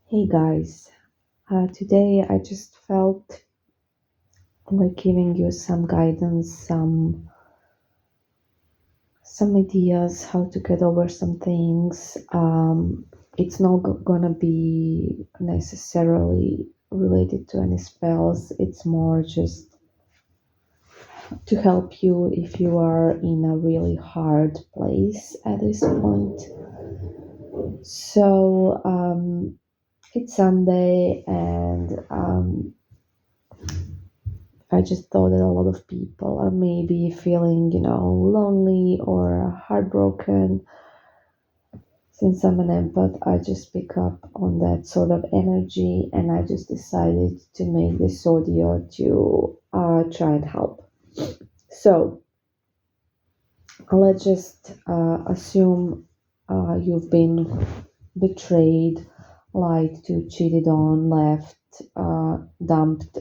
Hey guys, today I just felt like giving you some guidance, some ideas how to get over some things. It's not gonna be necessarily related to any spells. It's more just to help you if you are in a really hard place at this point. So it's Sunday and I just thought that a lot of people are maybe feeling, lonely or heartbroken. Since I'm an empath, I just pick up on that sort of energy and I just decided to make this audio to try and help. So let's just assume you've been betrayed, lied to, cheated on, left, dumped,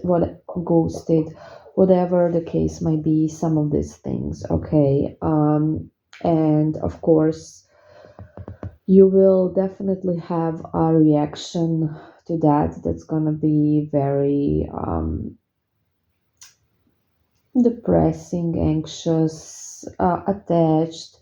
ghosted, whatever the case might be. Some of these things, okay. And of course, you will definitely have a reaction to that. That's gonna be very depressing, anxious, attached,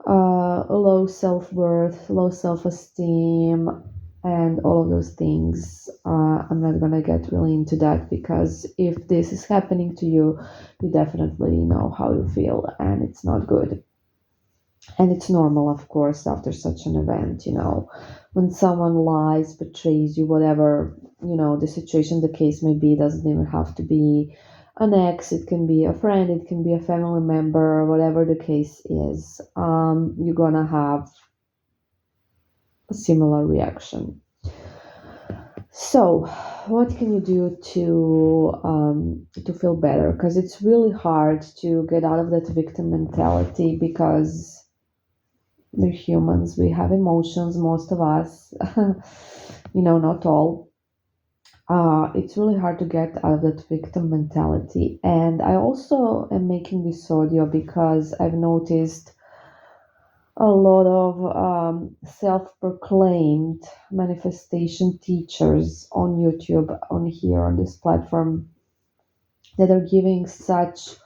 low self worth, low self esteem, and all of those things. I'm not gonna get really into that because if this is happening to you, you definitely know how you feel, and it's not good. And it's normal, of course, after such an event, when someone lies, betrays you, whatever, the situation, the case may be, doesn't even have to be an ex, it can be a friend, it can be a family member, whatever the case is, you're gonna have a similar reaction. So, what can you do to feel better? Because it's really hard to get out of that victim mentality because we're humans, we have emotions, most of us, not all. It's really hard to get out of that victim mentality. And I also am making this audio because I've noticed a lot of self proclaimed manifestation teachers on YouTube, on here, on this platform, that are giving such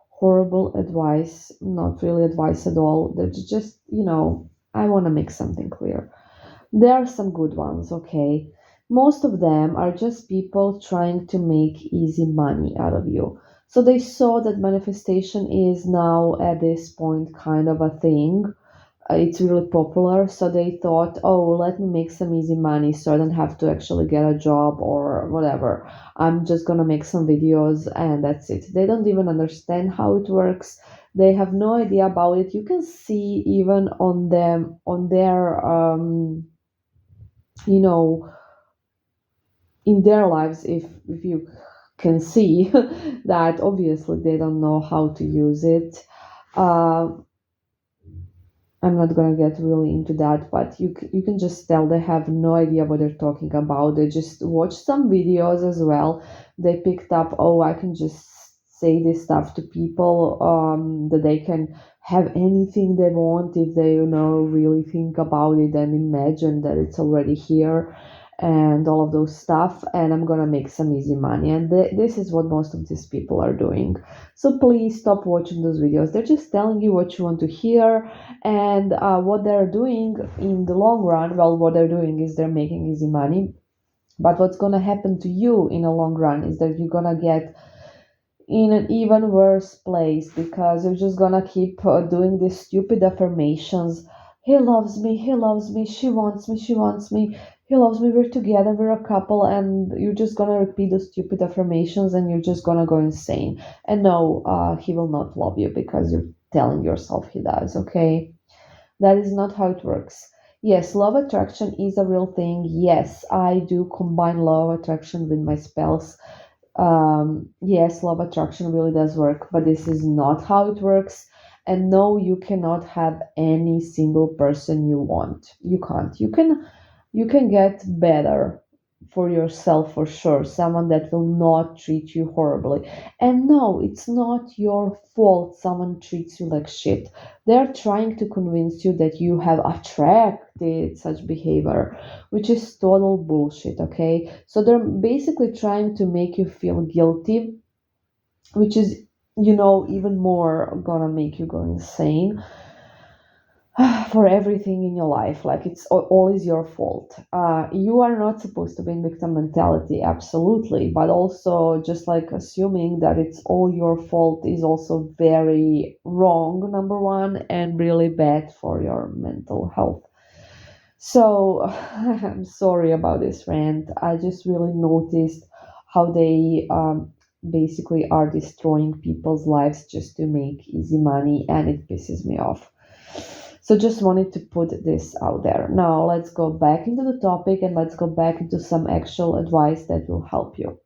horrible advice, not really advice at all. They're just, I want to make something clear. There are some good ones, okay? Most of them are just people trying to make easy money out of you. So they saw that manifestation is now at this point kind of a thing. It's really popular, so they thought, oh, let me make some easy money so I don't have to actually get a job or whatever. I'm just gonna make some videos and that's it. They don't even understand how it works. They have no idea about it. You can see even on them, on their you know in their lives, if you can see that obviously they don't know how to use it. uh, I'm not gonna get really into that, but you can just tell they have no idea what they're talking about. They just watch some videos as well. They picked up, oh, I can just say this stuff to people, that they can have anything they want if they, really think about it and imagine that it's already here and all of those stuff. And I'm gonna make some easy money. And this is what most of these people are doing. So please stop watching those videos. They're just telling you what you want to hear, and what they're doing in the long run, well, what they're doing is they're making easy money, but what's going to happen to you in the long run is that you're going to get in an even worse place because you're just going to keep doing these stupid affirmations. He loves me, she wants me, he loves me, we're together, we're a couple, and you're just going to repeat those stupid affirmations and you're just going to go insane. And no, he will not love you because you're telling yourself he does, okay? That is not how it works. Yes, law of attraction is a real thing. Yes, I do combine law of attraction with my spells. Yes, law of attraction really does work, but this is not how it works. And no, you cannot have any single person you want. You can't. You can get better. for yourself for sure, someone that will not treat you horribly. And no, it's not your fault someone treats you like shit. They're trying to convince you that you have attracted such behavior, which is total bullshit, okay? So they're basically trying to make you feel guilty, which is, even more gonna make you go insane for everything in your life. Like it's all is your fault. You are not supposed to be in victim mentality, absolutely, but also just like assuming that it's all your fault is also very wrong, number one, and really bad for your mental health. So I'm sorry about this rant. I just really noticed how they basically are destroying people's lives just to make easy money, and it pisses me off. So just wanted to put this out there. Now let's go back into the topic and let's go back into some actual advice that will help you.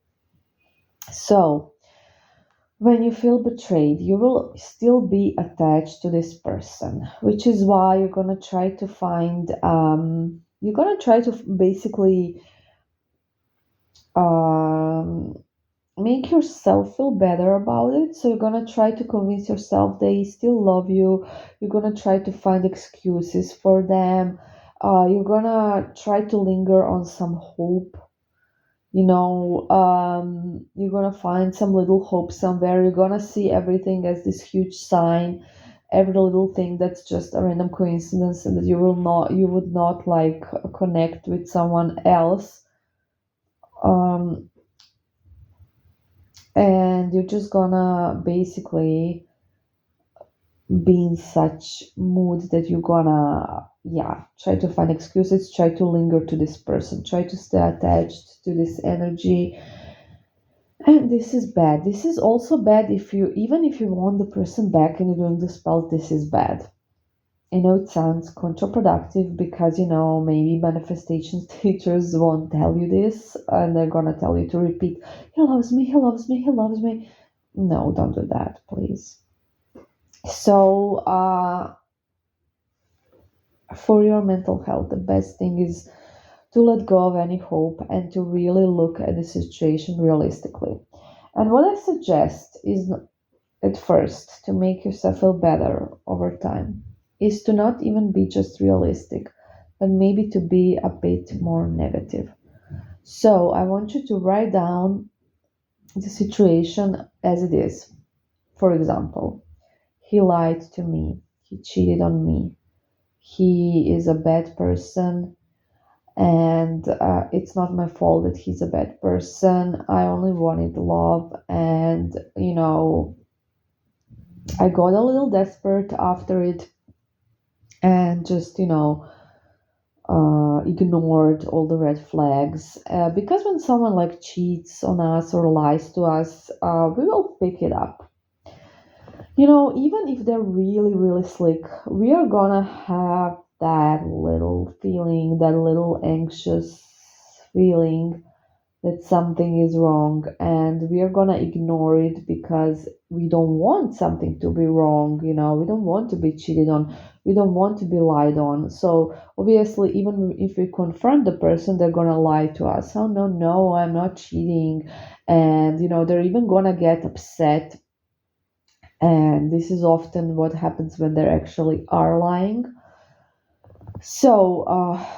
So, when you feel betrayed, you will still be attached to this person, which is why you're gonna try to basically um, make yourself feel better about it. So you're gonna try to convince yourself they still love you. You're gonna try to find excuses for them. You're gonna try to linger on some hope. You're gonna find some little hope somewhere. You're gonna see everything as this huge sign, every little thing that's just a random coincidence, and that you would not like connect with someone else. Um, and you're just gonna basically be in such mood that you're gonna, yeah, try to find excuses, try to linger to this person, try to stay attached to this energy. And this is bad. This is also bad if you, even if you want the person back and you're doing the spell, this is bad. I know it sounds counterproductive because, maybe manifestation teachers won't tell you this and they're gonna tell you to repeat, he loves me, he loves me, he loves me. No, don't do that, please. So, for your mental health, the best thing is to let go of any hope and to really look at the situation realistically. And what I suggest is at first to make yourself feel better over time is to not even be just realistic, but maybe to be a bit more negative. So I want you to write down the situation as it is. For example, he lied to me, he cheated on me, he is a bad person, and it's not my fault that he's a bad person. I only wanted love, and I got a little desperate after it and just ignored all the red flags, because when someone like cheats on us or lies to us, we will pick it up. Even if they're really really slick, we are gonna have that little feeling, that little anxious feeling that something is wrong, and we are gonna ignore it because we don't want something to be wrong. We don't want to be cheated on, we don't want to be lied on. So obviously, even if we confront the person, they're gonna lie to us. Oh, no, no, I'm not cheating. And they're even gonna get upset, and this is often what happens when they actually are lying. So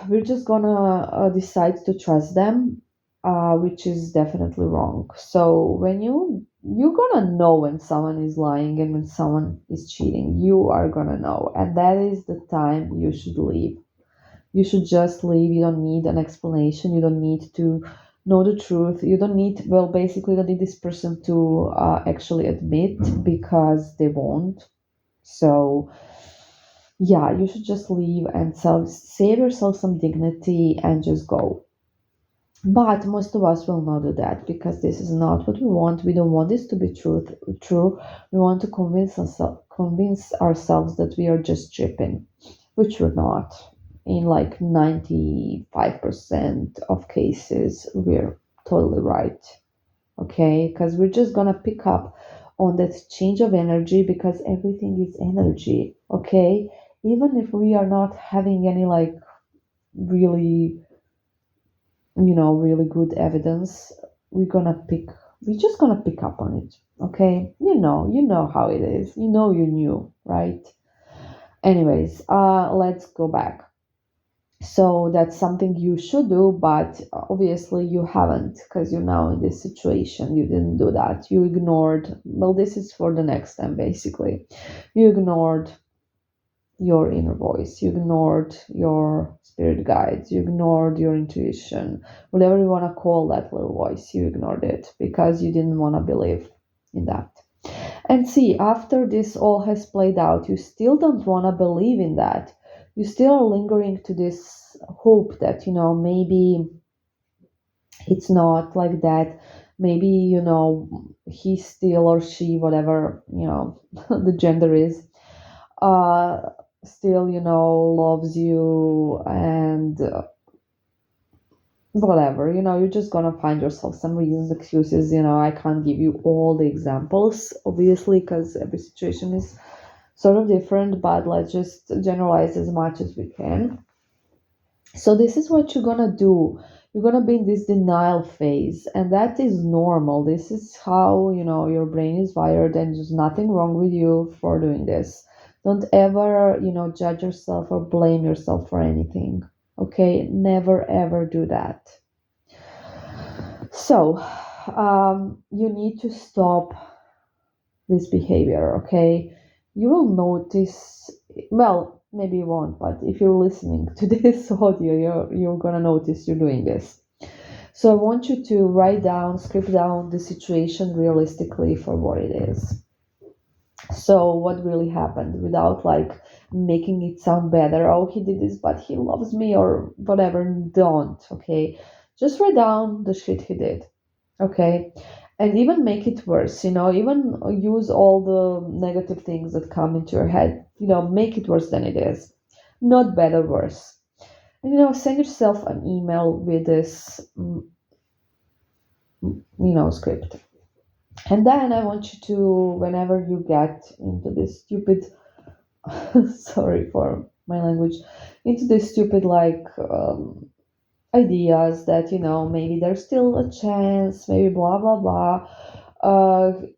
we're just gonna decide to trust them, which is definitely wrong. So when you're gonna know when someone is lying and when someone is cheating, you are gonna know, and that is the time you should leave. You should just leave. You don't need an explanation. You don't need to know the truth. You don't need, well, basically, you don't need this person to actually admit because they won't. So yeah, you should just leave and save yourself some dignity and just go. But most of us will not do that because this is not what we want. We don't want this to be true. We want to convince ourselves that we are just tripping, which we're not. In like 95% of cases, we're totally right. Okay, because we're just gonna pick up on that change of energy because everything is energy. Okay, even if we are not having any like really really good evidence, we're gonna pick we're just gonna pick up on it. Okay, you know how it is, you knew, right? Anyways, let's go back. So that's something you should do, but obviously you haven't, because you're now in this situation. You didn't do that, you ignored. Well, this is for the next time. Basically, you ignored your inner voice, you ignored your spirit guides, you ignored your intuition, whatever you want to call that little voice. You ignored it because you didn't want to believe in that. And see, after this all has played out, you still don't want to believe in that. You still are lingering to this hope that, maybe it's not like that. Maybe, he still, or she, whatever, the gender is, uh, still, loves you, and whatever, you're just gonna find yourself some reasons, excuses. I can't give you all the examples, obviously, because every situation is sort of different, but let's just generalize as much as we can. So this is what you're gonna do. You're gonna be in this denial phase, and that is normal. This is how, your brain is wired, and there's nothing wrong with you for doing this. Don't ever, judge yourself or blame yourself for anything. Okay, never ever do that. So, you need to stop this behavior, okay? You will notice, well, maybe you won't, but if you're listening to this audio, you're gonna notice you're doing this. So I want you to write down, script down the situation realistically for what it is. So what really happened, without like making it sound better. Oh, he did this, but he loves me, or whatever. Don't, okay? Just write down the shit he did, okay? And even make it worse, even use all the negative things that come into your head, make it worse than it is. Not better, worse. And, send yourself an email with this, script. And then I want you to, whenever you get into this stupid, sorry for my language, into this stupid, like, ideas that, maybe there's still a chance, maybe blah, blah, blah.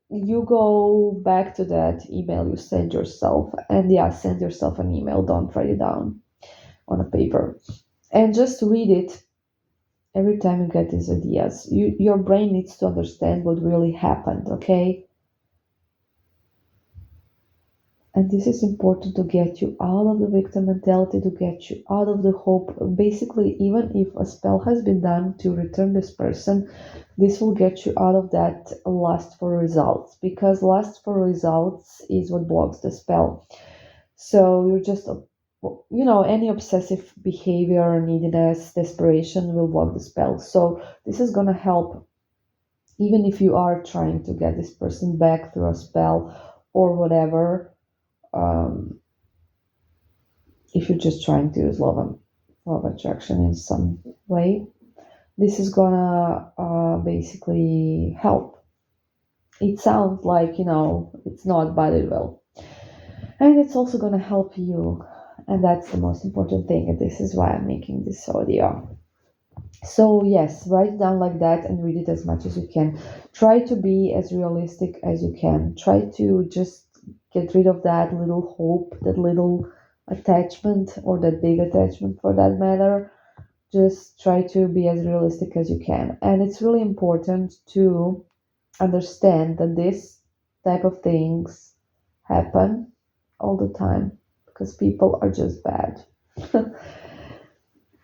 You go back to that email you send yourself, and yeah, send yourself an email. Don't write it down on a paper, and just read it every time you get these ideas. Your brain needs to understand what really happened, okay? And this is important to get you out of the victim mentality, to get you out of the hope. Basically, even if a spell has been done to return this person, this will get you out of that lust for results, because lust for results is what blocks the spell. So you're just, any obsessive behavior, neediness, desperation will block the spell. So this is going to help, even if you are trying to get this person back through a spell or whatever. um, if you're just trying to use love attraction in some way, this is gonna basically help. It sounds like, it's not, but it will. And it's also gonna help you. And that's the most important thing. And this is why I'm making this audio. So, yes, write it down like that and read it as much as you can. Try to be as realistic as you can. Try to just get rid of that little hope, that little attachment, or that big attachment for that matter. Just try to be as realistic as you can. And it's really important to understand that this type of things happen all the time, because people are just bad.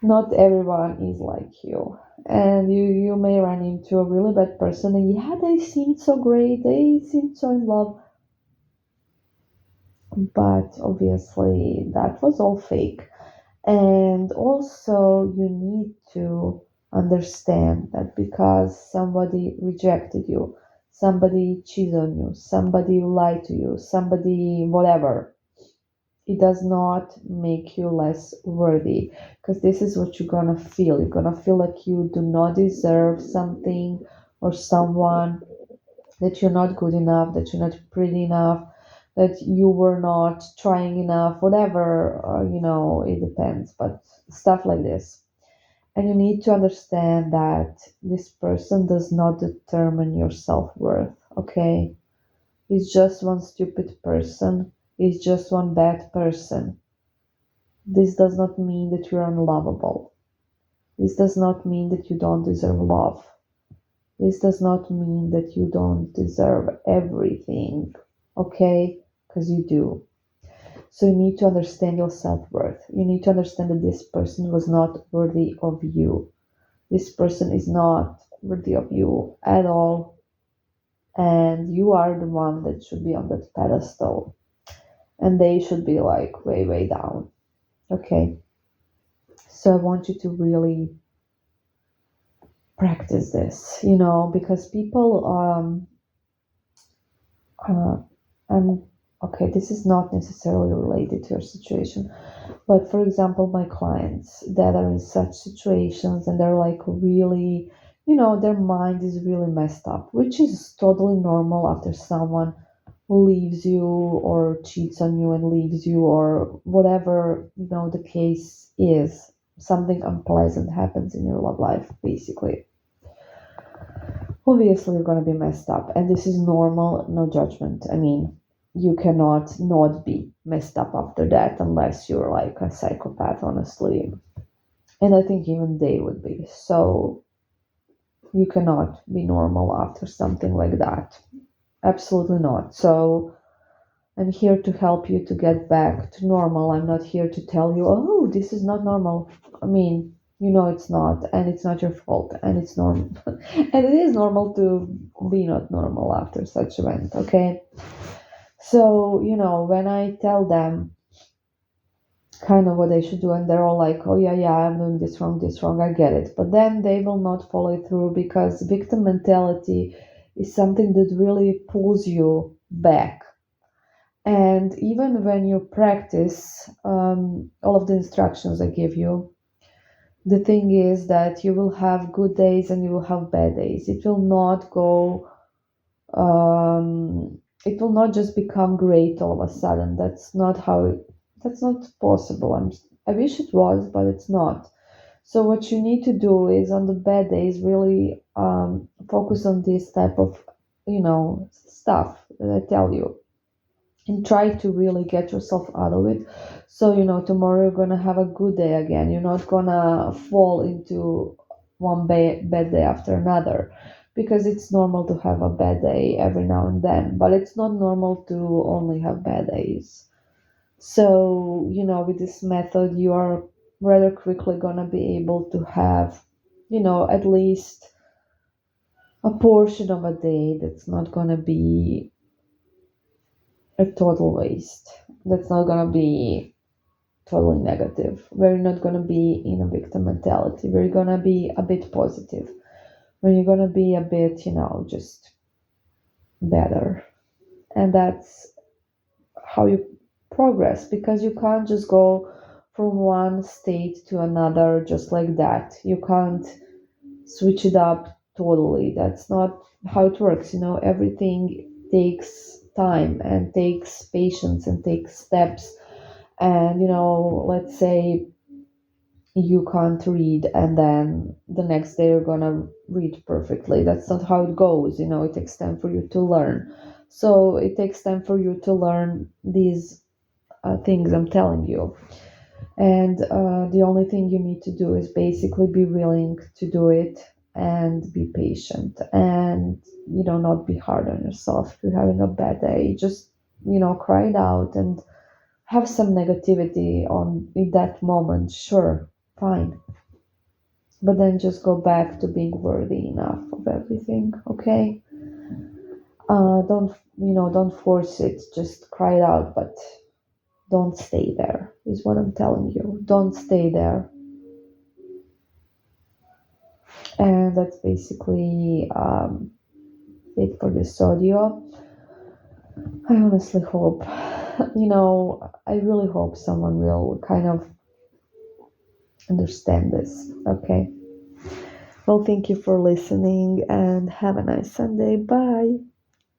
Not everyone is like you, and you may run into a really bad person, and yeah, they seemed so great, they seemed so in love, but obviously that was all fake. And also, you need to understand that because somebody rejected you, somebody cheated on you, somebody lied to you, somebody whatever, it does not make you less worthy, because this is what you're gonna feel. You're gonna feel like you do not deserve something or someone, that you're not good enough, that you're not pretty enough, that you were not trying enough, whatever, it depends, but stuff like this. And you need to understand that this person does not determine your self-worth, okay? He's just one stupid person. He's just one bad person. This does not mean that you're unlovable. This does not mean that you don't deserve love. This does not mean that you don't deserve everything, okay? Because you do. So you need to understand your self-worth. You need to understand that this person was not worthy of you. This person is not worthy of you at all. And you are the one that should be on that pedestal. And they should be like way, way down. Okay. So I want you to really practice this, because people, uh, I'm okay, this is not necessarily related to your situation, but for example, my clients that are in such situations and they're like really, their mind is really messed up, which is totally normal after someone leaves you or cheats on you and leaves you or whatever, the case is. Something unpleasant happens in your love life, basically. Obviously, you're going to be messed up, and this is normal, no judgment. I mean, you cannot not be messed up after that unless you're like a psychopath, honestly. And I think even they would be. So you cannot be normal after something like that. Absolutely not. So I'm here to help you to get back to normal. I'm not here to tell you, oh, this is not normal. I mean, it's not, and it's not your fault, and it's normal. And it is normal to be not normal after such event, okay? So, when I tell them kind of what they should do, and they're all like, oh, yeah, yeah, I'm doing this wrong, I get it. But then they will not follow it through because victim mentality is something that really pulls you back. And even when you practice all of the instructions I give you, the thing is that you will have good days and you will have bad days. It will not go, it will not just become great all of a sudden. That's not possible. I wish it was, but it's not. So what you need to do is on the bad days, really focus on this type of, stuff that I tell you and try to really get yourself out of it. So tomorrow you're gonna have a good day again. You're not gonna fall into one bad day after another, because it's normal to have a bad day every now and then, but it's not normal to only have bad days. So with this method you are rather quickly gonna be able to have at least a portion of a day that's not gonna be a total waste. That's not gonna be totally negative. We're not gonna be in a victim mentality. We're gonna be a bit positive. We're gonna be a bit, just better. And that's how you progress, because you can't just go from one state to another just like that. You can't switch it up totally. That's not how it works. Everything takes time and takes patience and takes steps. And let's say you can't read and then the next day you're gonna read perfectly. That's not how it goes. It takes time for you to learn. So it takes time for you to learn these things I'm telling you. And the only thing you need to do is basically be willing to do it and be patient and not be hard on yourself. If you're having a bad day, just cry it out and have some negativity on in that moment, sure, fine, but then just go back to being worthy enough of everything, okay? Don't force it, just cry it out, but don't stay there, is what I'm telling you. Don't stay there. And that's basically it for this audio. I honestly hope, I really hope someone will kind of understand this, okay? Well, thank you for listening and have a nice Sunday. Bye.